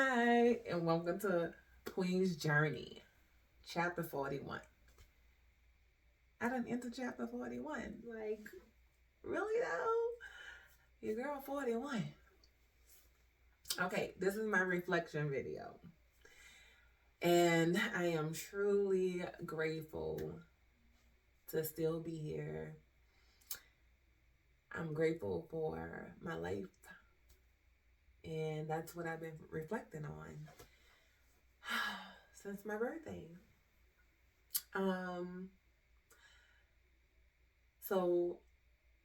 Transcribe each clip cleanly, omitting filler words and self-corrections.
Hi, and welcome to Queen's Journey, chapter 41. I done entered chapter 41. Like, really though? Your girl 41. Okay, this is my reflection video. And I am truly grateful to still be here. I'm grateful for my life. And that's what I've been reflecting on since my birthday. Um, so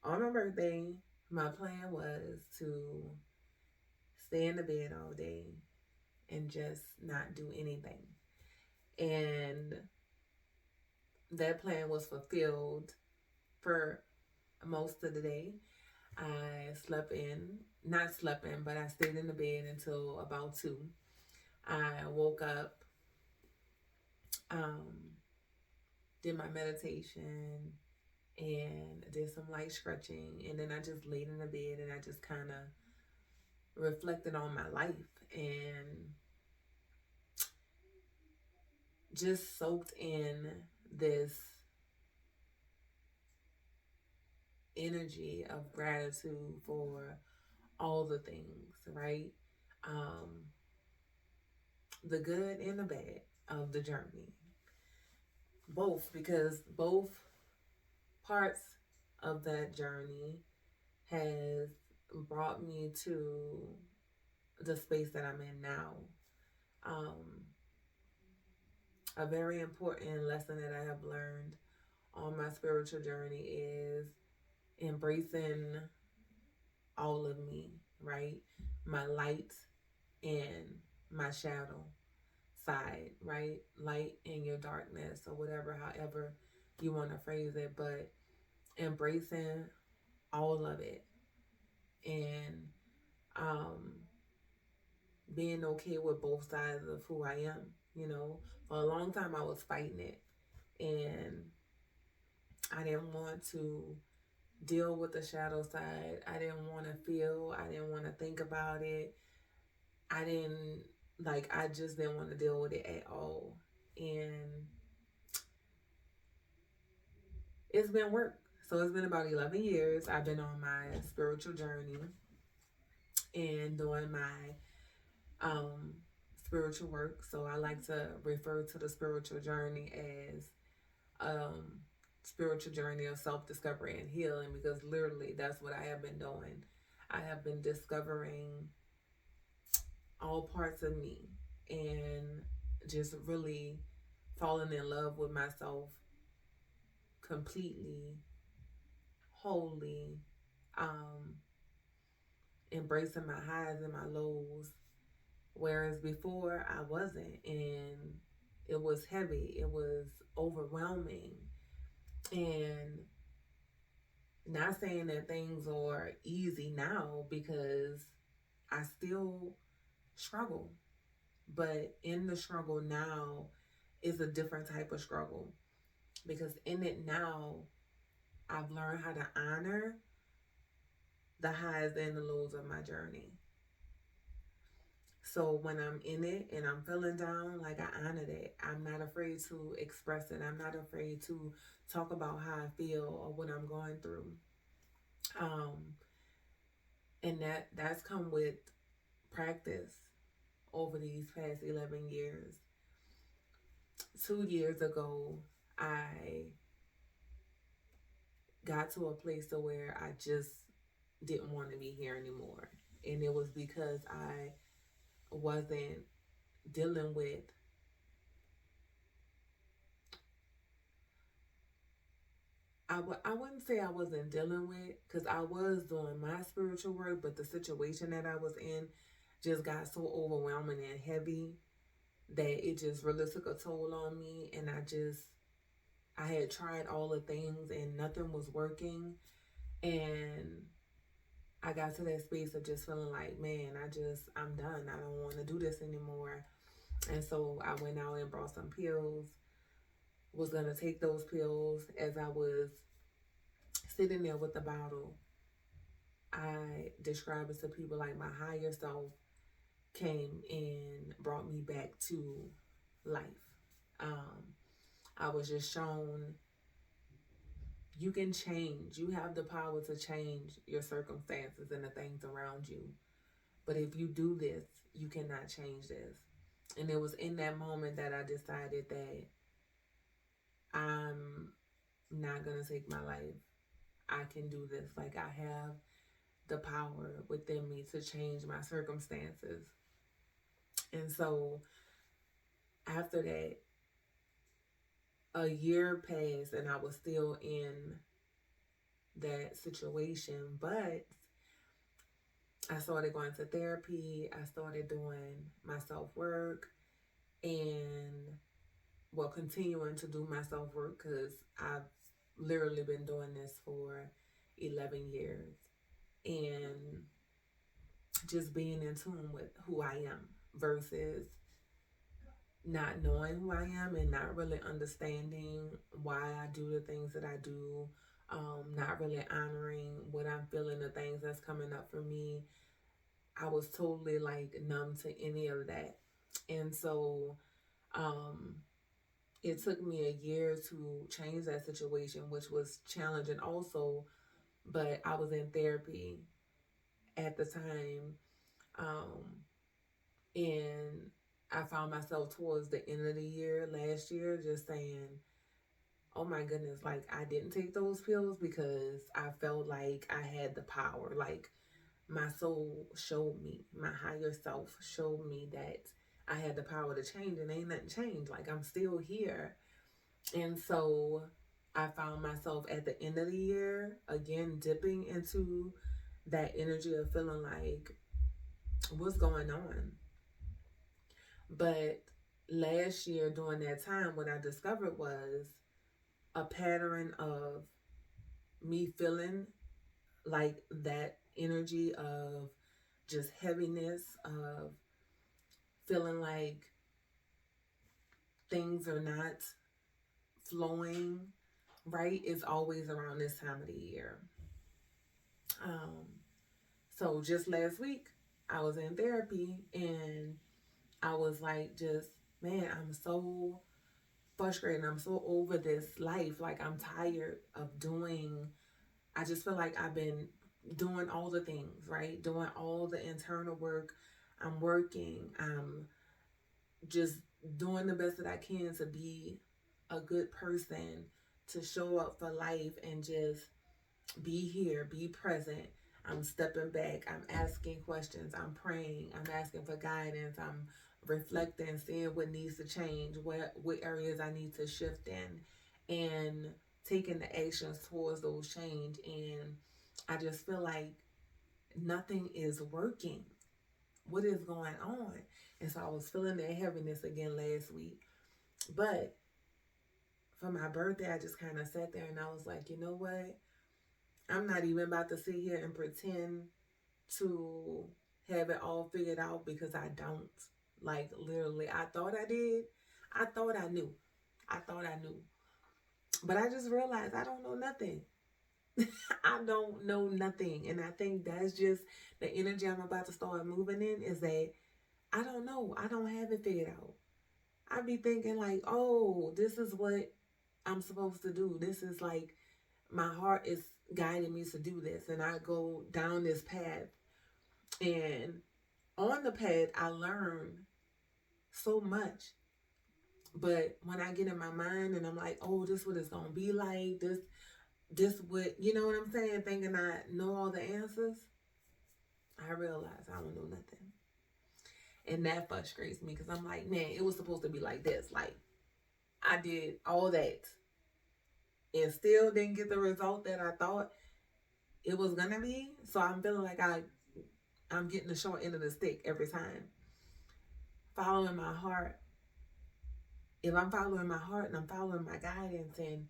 on my birthday, my plan was to stay in the bed all day and just not do anything. And that plan was fulfilled for most of the day. I not slept in, but I stayed in the bed until about 2. I woke up, um, did my meditation, and did some light stretching. And then I just laid in the bed and I just kind of reflected on my life and just soaked in this energy of gratitude for all the things, right? Um, the good and the bad of the journey. Both, because both parts of that journey has brought me to the space that I'm in now. Um, a very important lesson that I have learned on my spiritual journey is embracing all of me, right? My light and my shadow side, right? Light in your darkness or whatever, however you want to phrase it, but embracing all of it and um being okay with both sides of who I am, you know. For a long time I was fighting it and I didn't want to deal with the shadow side. I didn't want to feel, I didn't want to think about it. I just didn't want to deal with it at all. And it's been work. So it's been about 11 years. I've been on my spiritual journey and doing my um, spiritual work. So I like to refer to the spiritual journey as um, spiritual journey of self-discovery and healing because literally that's what I have been doing. I have been discovering all parts of me and just really falling in love with myself completely, wholly, um, embracing my highs and my lows. Whereas before I wasn't, and it was heavy, it was overwhelming. And not saying that things are easy now because I still struggle, but in the struggle now is a different type of struggle because in it now I've learned how to honor the highs and the lows of my journey. So when I'm in it and I'm feeling down, like I honor it. I'm not afraid to express it. I'm not afraid to talk about how I feel or what I'm going through. Um, and that's come with practice over these past 11 years. 2 years ago, I got to a place to where I just didn't want to be here anymore. And it was because I wasn't dealing with I wouldn't say I wasn't dealing with because I was doing my spiritual work, but the situation that I was in just got so overwhelming and heavy that it just really took a toll on me. And I had tried all the things and nothing was working. And I got to that space of just feeling like, man, I'm done. I don't want to do this anymore. And so I went out and brought some pills, was going to take those pills as I was sitting there with the bottle. I describe it to people like my higher self came and brought me back to life. I was just shown you can change. You have the power to change your circumstances and the things around you. But if you do this, you cannot change this. And it was in that moment that I decided that I'm not going to take my life. I can do this. Like, I have the power within me to change my circumstances. And so after that, a year passed and I was still in that situation, but I started going to therapy. I started doing my self work and, well, continuing to do my self work because I've literally been doing this for 11 years. And just being in tune with who I am versus not knowing who I am and not really understanding why I do the things that I do, not really honoring what I'm feeling, the things that's coming up for me. I was totally like numb to any of that. And so um, it took me a year to change that situation, which was challenging also, but I was in therapy at the time. Um, and I found myself towards the end of the year last year just saying, oh my goodness, like I didn't take those pills because I felt like I had the power. Like my soul showed me, my higher self showed me that I had the power to change and ain't nothing changed. Like I'm still here. And so I found myself at the end of the year again dipping into that energy of feeling like what's going on. But last year during that time, what I discovered was a pattern of me feeling like that energy of just heaviness, of feeling like things are not flowing right, is always around this time of the year. Um, so just last week, I was in therapy and I was like, just, man, I'm so frustrated. I'm so over this life. Like, I'm tired of doing, I just feel like I've been doing all the things, right? Doing all the internal work. I'm working. I'm just doing the best that I can to be a good person, to show up for life and just be here, be present. I'm stepping back. I'm asking questions. I'm praying. I'm asking for guidance. I'm reflecting, seeing what needs to change, what areas I need to shift in, and taking the actions towards those change. And I just feel like nothing is working. What is going on? And so I was feeling that heaviness again last week. But for my birthday, I just kind of sat there and I was like, you know what? I'm not even about to sit here and pretend to have it all figured out because I don't. Like, literally, I thought I did. I thought I knew. I thought I knew. But I just realized I don't know nothing. I don't know nothing. And I think that's just the energy I'm about to start moving in, is that I don't know. I don't have it figured out. I be thinking like, oh, this is what I'm supposed to do. This is like, my heart is guiding me to do this. And I go down this path. And on the path, I learn so much. But when I get in my mind and I'm like, oh, this what it's going to be like. This what, you know what I'm saying? Thinking I know all the answers. I realize I don't know nothing. And that frustrates me because I'm like, man, it was supposed to be like this. Like, I did all that and still didn't get the result that I thought it was gonna be. So I'm feeling like I'm getting the short end of the stick every time. Following my heart. If I'm following my heart and I'm following my guidance and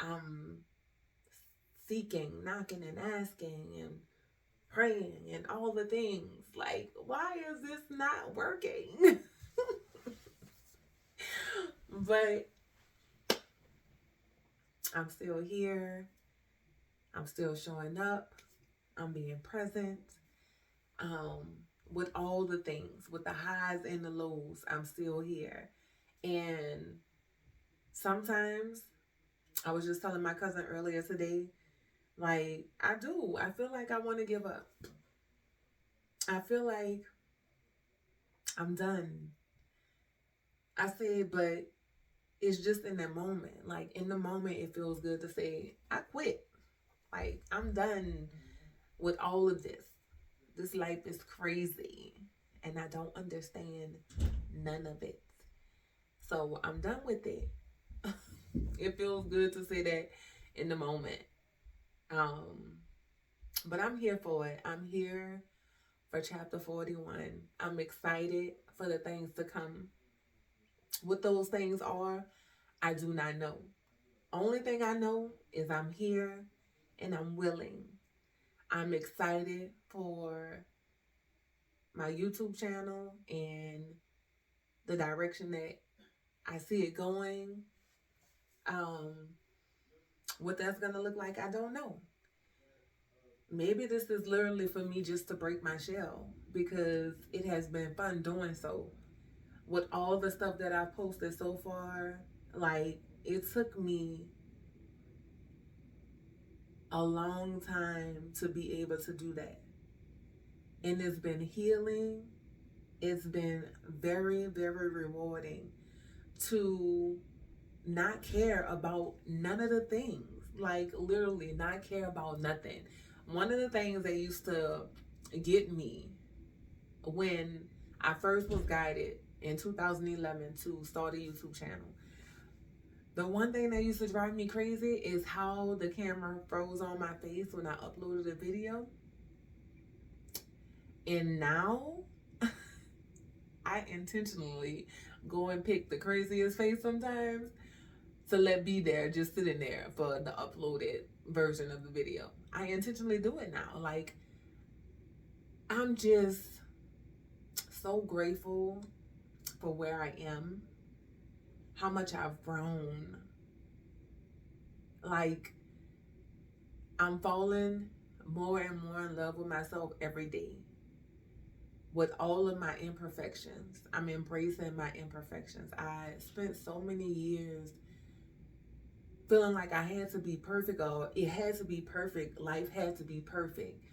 I'm seeking, knocking and asking and praying and all the things, like, why is this not working? But I'm still here. I'm still showing up. I'm being present. with all the things, with the highs and the lows, I'm still here. And sometimes, I was just telling my cousin earlier today, like, I feel like I want to give up. I feel like I'm done. I said, but it's just in that moment. Like, in the moment, it feels good to say, I quit. Like, I'm done with all of this. This life is crazy. And I don't understand none of it. So I'm done with it. It feels good to say that in the moment. Um, but I'm here for it. I'm here for chapter 41. I'm excited for the things to come. What those things are, I do not know. Only thing I know is I'm here and I'm willing. I'm excited for my YouTube channel and the direction that I see it going. Um, what that's gonna look like, I don't know. Maybe this is literally for me just to break my shell because it has been fun doing so. With all the stuff that I've posted so far, like, it took me a long time to be able to do that. And it's been healing. It's been very, very rewarding to not care about none of the things. Like, literally, not care about nothing. One of the things that used to get me when I first was guided in 2011 to start a YouTube channel, the one thing that used to drive me crazy is how the camera froze on my face when I uploaded a video. And now I intentionally go and pick the craziest face sometimes to let be there, just sitting there for the uploaded version of the video. I intentionally do it now. Like, I'm just so grateful for where I am, how much I've grown. Like, I'm falling more and more in love with myself every day. With all of my imperfections, I'm embracing my imperfections. I spent so many years feeling like I had to be perfect, or it had to be perfect. Life had to be perfect.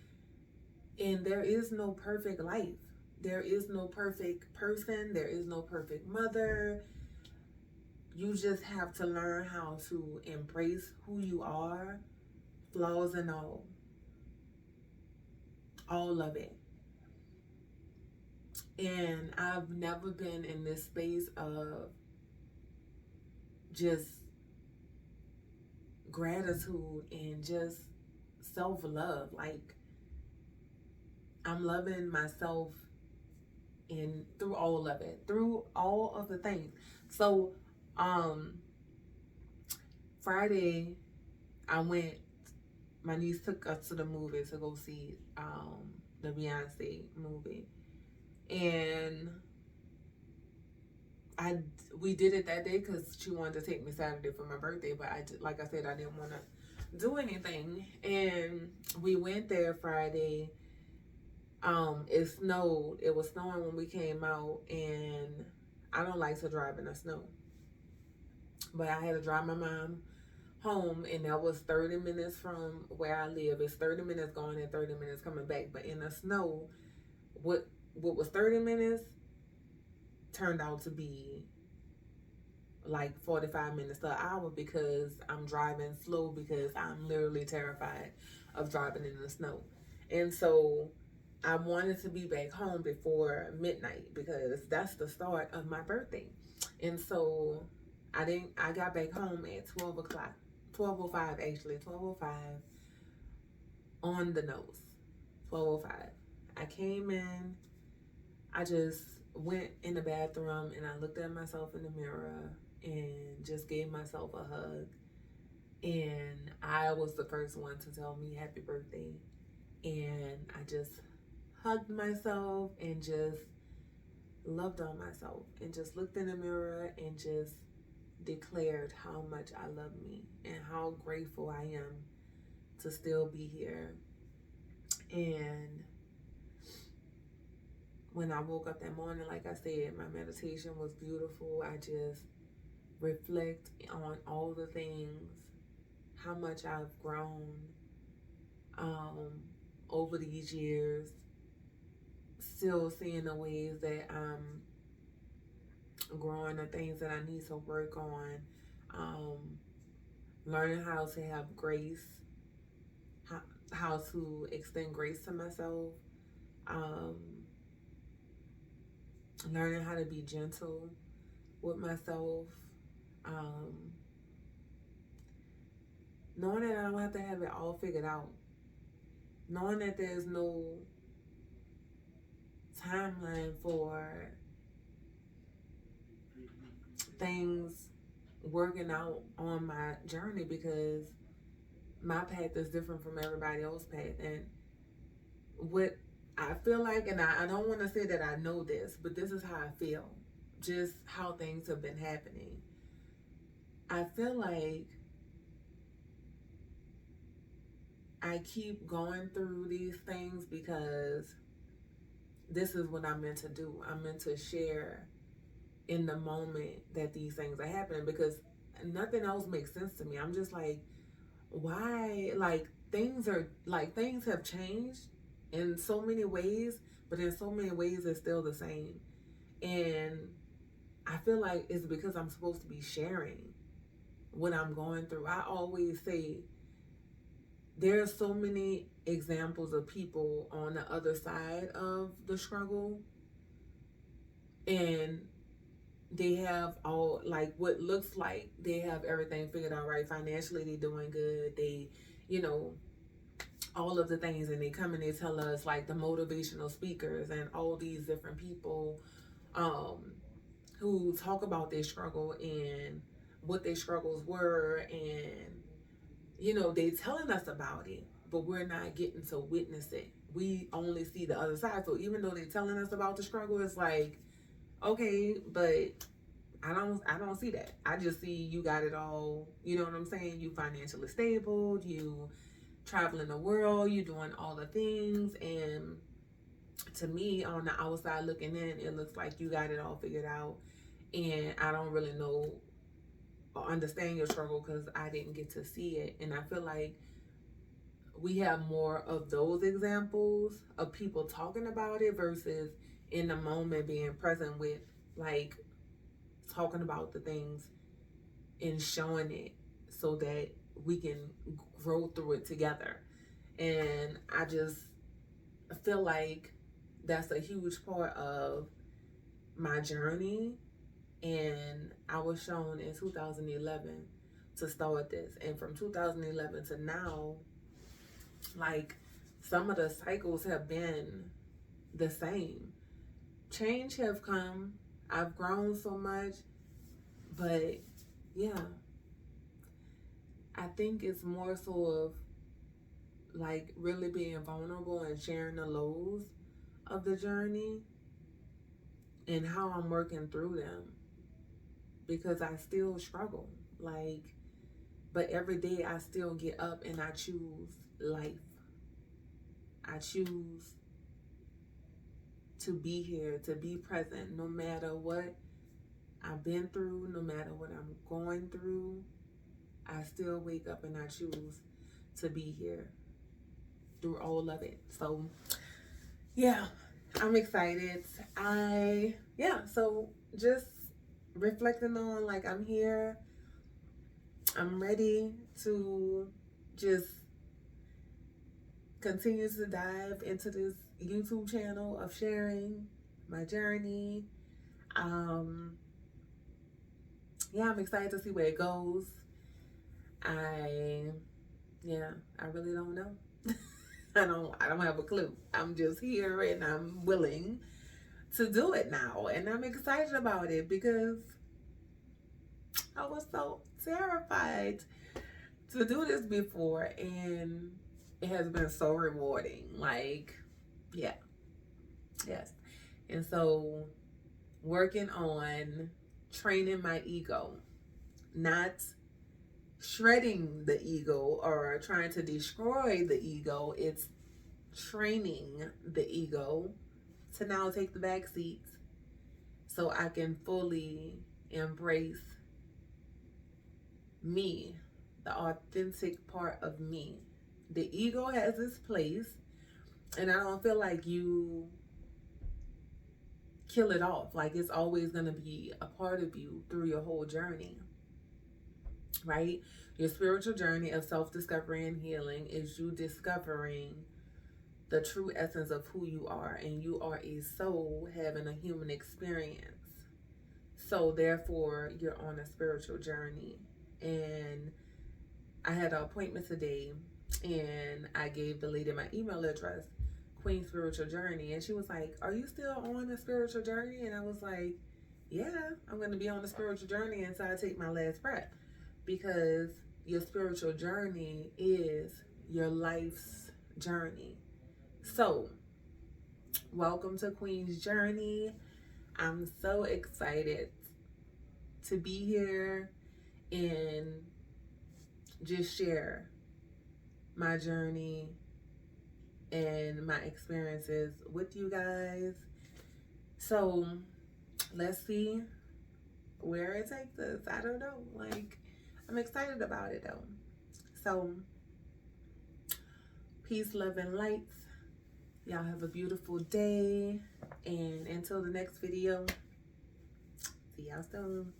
And there is no perfect life. There is no perfect person. There is no perfect mother. You just have to learn how to embrace who you are, flaws and all. All of it. And I've never been in this space of just gratitude and just self-love. Like, I'm loving myself and through all of it, through all of the things. So Friday my niece took us to the movie to go see the Beyonce movie, and we did it that day because she wanted to take me Saturday for my birthday, but like I said, I didn't want to do anything. And we went there Friday. It snowed. It was snowing when we came out, and I don't like to drive in the snow, but I had to drive my mom home, and that was 30 minutes from where I live. It's 30 minutes going and 30 minutes coming back. But in the snow, what was 30 minutes turned out to be like 45 minutes to an hour because I'm driving slow because I'm literally terrified of driving in the snow. And so I wanted to be back home before midnight because that's the start of my birthday. And so I got back home at 12 o'clock. 12:05 actually, 12:05 on the nose. 12:05. I came in, I just went in the bathroom and I looked at myself in the mirror and just gave myself a hug. And I was the first one to tell me happy birthday. And I just hugged myself and just loved on myself and just looked in the mirror and just declared how much I love me and how grateful I am to still be here. And when I woke up that morning, like I said, my meditation was beautiful. I just reflect on all the things, how much I've grown um, over these years, still seeing the ways that I'm growing, the things that I need to work on, um, learning how to have grace, how to extend grace to myself, um, learning how to be gentle with myself, um, knowing that I don't have to have it all figured out, knowing that there's no timeline for things working out on my journey, because my path is different from everybody else's path. And what I feel like, and I don't want to say that I know this, but this is how I feel, just how things have been happening. I feel like I keep going through these things because this is what I'm meant to do. I'm meant to share in the moment that these things are happening, because nothing else makes sense to me. I'm just like, why? Like, things have changed in so many ways, but in so many ways it's still the same. And I feel like it's because I'm supposed to be sharing what I'm going through. I always say there are so many examples of people on the other side of the struggle, and they have all, like, what looks like they have everything figured out, right? Financially, they're doing good. They, you know, all of the things, and they come and they tell us, like, the motivational speakers and all these different people who talk about their struggle and what their struggles were, and they telling us about it, but we're not getting to witness it. We only see the other side. So even though they're telling us about the struggle, it's like, okay, but I don't see that. I just see you got it all. You know what I'm saying? You financially stable, you traveling the world, you doing all the things. And to me, on the outside looking in, it looks like you got it all figured out. And I don't really know or understand your struggle because I didn't get to see it. And I feel like we have more of those examples of people talking about it versus in the moment being present with, like, talking about the things and showing it so that we can grow through it together. And I just feel like that's a huge part of my journey. And I was shown in 2011 to start this. And from 2011 to now, like, some of the cycles have been the same. Change have come. I've grown so much. But yeah, I think it's more so of, like, really being vulnerable and sharing the lows of the journey and how I'm working through them, because I still struggle. Like, but every day I still get up and I choose life. I choose to be here, to be present, no matter what I've been through, no matter what I'm going through. I still wake up and I choose to be here through all of it. So yeah, I'm excited. So just reflecting on, like, I'm here. I'm ready to just continue to dive into this YouTube channel of sharing my journey. I'm excited to see where it goes. I really don't know. I don't have a clue. I'm just here and I'm willing to do it now. And I'm excited about it because I was so terrified to do this before, and it has been so rewarding. Like, yeah. Yes. And so, working on training my ego, not shredding the ego or trying to destroy the ego. It's training the ego to now take the back seats so I can fully embrace me, the authentic part of me. The ego has its place, and I don't feel like you kill it off. Like, it's always going to be a part of you through your whole journey, right? Your spiritual journey of self-discovery and healing is you discovering the true essence of who you are, and you are a soul having a human experience. So therefore, you're on a spiritual journey. And I had an appointment today, and I gave the lady my email address, Queen Spiritual Journey, and she was like, "Are you still on a spiritual journey?" And I was like, "Yeah, I'm going to be on a spiritual journey until I take my last breath," because your spiritual journey is your life's journey. So, welcome to Queen's Journey. I'm so excited to be here and just share my journey and my experiences with you guys. So let's see where it takes us. I don't know. Like, I'm excited about it though. So peace, love, and lights. Y'all have a beautiful day. And until the next video, see y'all soon.